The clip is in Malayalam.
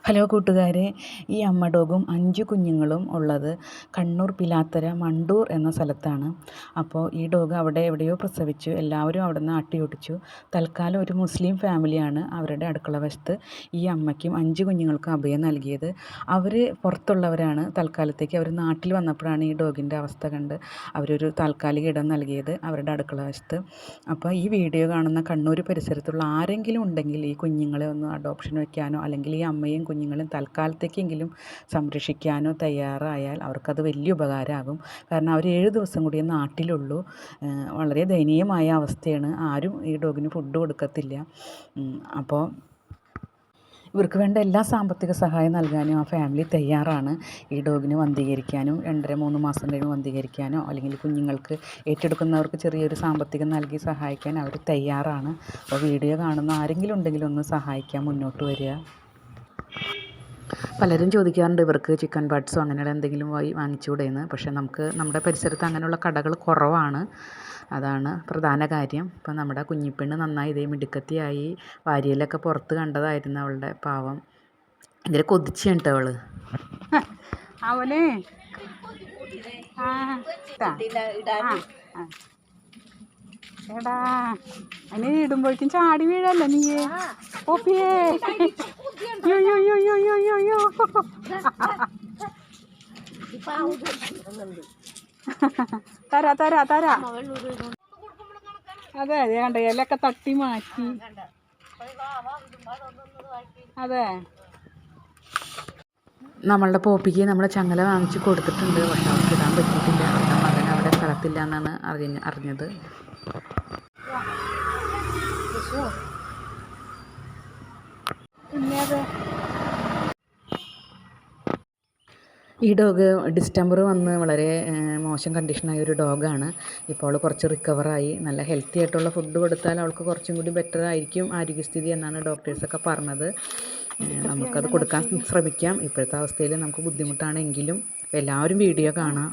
ഹലോ കൂട്ടുകാരെ, ഈ അമ്മ ഡോഗും 5 കുഞ്ഞുങ്ങളും ഉള്ളത് കണ്ണൂർ പിലാത്തറ മണ്ടൂർ എന്ന സ്ഥലത്താണ്. അപ്പോൾ ഈ ഡോഗ് അവിടെ എവിടെയോ പ്രസവിച്ചു. എല്ലാവരും അവിടെ നിന്ന് ആട്ടിയോടിച്ചു. തൽക്കാലം ഒരു മുസ്ലിം ഫാമിലിയാണ് അവരുടെ അടുക്കള വശത്ത് ഈ അമ്മയ്ക്കും 5 കുഞ്ഞുങ്ങൾക്കും അഭയം നൽകിയത്. അവർ പുറത്തുള്ളവരാണ്. തൽക്കാലത്തേക്ക് അവർ നാട്ടിൽ വന്നപ്പോഴാണ് ഈ ഡോഗിൻ്റെ അവസ്ഥ കണ്ട് അവരൊരു താൽക്കാലിക ഇടം നൽകിയത് അവരുടെ അടുക്കള വശത്ത്. അപ്പോൾ ഈ വീഡിയോ കാണുന്ന കണ്ണൂർ പരിസരത്തുള്ള ആരെങ്കിലും ഉണ്ടെങ്കിൽ ഈ കുഞ്ഞുങ്ങളെ ഒന്ന് അഡോപ്ഷൻ വയ്ക്കാനോ അല്ലെങ്കിൽ ഈ അമ്മയും കുഞ്ഞുങ്ങളും തൽക്കാലത്തേക്കെങ്കിലും സംരക്ഷിക്കാനോ തയ്യാറായാൽ അവർക്കത് വലിയ ഉപകാരമാകും. കാരണം അവർ 7 ദിവസം കൂടിയേ നാട്ടിലുള്ളൂ. വളരെ ദയനീയമായ അവസ്ഥയാണ്. ആരും ഈ ഡോഗിന് ഫുഡ് കൊടുക്കത്തില്ല. അപ്പോൾ ഇവർക്ക് വേണ്ട എല്ലാ സാമ്പത്തിക സഹായം നൽകാനും ആ ഫാമിലി തയ്യാറാണ്. ഈ ഡോഗിനെ വന്ധീകരിക്കാനും 2.5-3 മാസം കഴിഞ്ഞ് വന്ധീകരിക്കാനോ അല്ലെങ്കിൽ കുഞ്ഞുങ്ങൾക്ക് ഏറ്റെടുക്കുന്നവർക്ക് ചെറിയൊരു സാമ്പത്തികം നൽകി സഹായിക്കാൻ അവർ തയ്യാറാണ്. അപ്പോൾ വീഡിയോ കാണുന്ന ആരെങ്കിലും ഉണ്ടെങ്കിൽ ഒന്ന് സഹായിക്കാൻ മുന്നോട്ട് വരിക. പലരും ചോദിക്കാറുണ്ട് ഇവർക്ക് ചിക്കൻ ബഡ്സോ അങ്ങനെയുള്ള എന്തെങ്കിലും വാങ്ങിച്ചുകൂടെയെന്ന്. പക്ഷേ നമ്മുടെ പരിസരത്ത് അങ്ങനെയുള്ള കടകൾ കുറവാണ്. അതാണ് പ്രധാന കാര്യം. ഇപ്പം നമ്മുടെ കുഞ്ഞിപ്പെണ്ണ് നന്നായി ഇതേ മിടുക്കത്തിയായി. വാരിയലൊക്കെ പുറത്ത് കണ്ടതായിരുന്നു അവളുടെ പാവം. ഇതിൽ കൊതിച്ചാണ് കേട്ടോ അവള്. അവനെ എടാ അതിന് ഇടുമ്പോഴേക്കും ചാടി വീഴല്ലേ നീയേ ഓപ്പിയേ. തരാ തരാ തരാ. അതെ അതെ കണ്ട ഇലൊക്കെ തട്ടി മാറ്റി. അതെ നമ്മളുടെ പോപ്പിക്ക് നമ്മൾ ചങ്ങല വാങ്ങിച്ച് കൊടുത്തിട്ടുണ്ട്. പക്ഷെ അവർക്ക് ഇടാൻ പറ്റിയിട്ടില്ല. അവരുടെ മകൻ അവിടെ സ്ഥലത്തില്ല എന്നാണ് അറിഞ്ഞത്. ഈ ഡോഗ് ഡിസ്റ്റംബർ വന്ന് വളരെ മോശം കണ്ടീഷനായ ഒരു ഡോഗാണ്. ഇപ്പോൾ അവൾ കുറച്ച് റിക്കവറായി. നല്ല ഹെൽത്തി ആയിട്ടുള്ള ഫുഡ് കൊടുത്താൽ അവൾക്ക് കുറച്ചും കൂടി ബെറ്റർ ആയിരിക്കും ആരോഗ്യസ്ഥിതി എന്നാണ് ഡോക്ടേഴ്സൊക്കെ പറഞ്ഞത്. നമുക്കത് കൊടുക്കാൻ ശ്രമിക്കാം. ഇപ്പോഴത്തെ അവസ്ഥയിൽ നമുക്ക് ബുദ്ധിമുട്ടാണെങ്കിലും എല്ലാവരും വീഡിയോ കാണാം.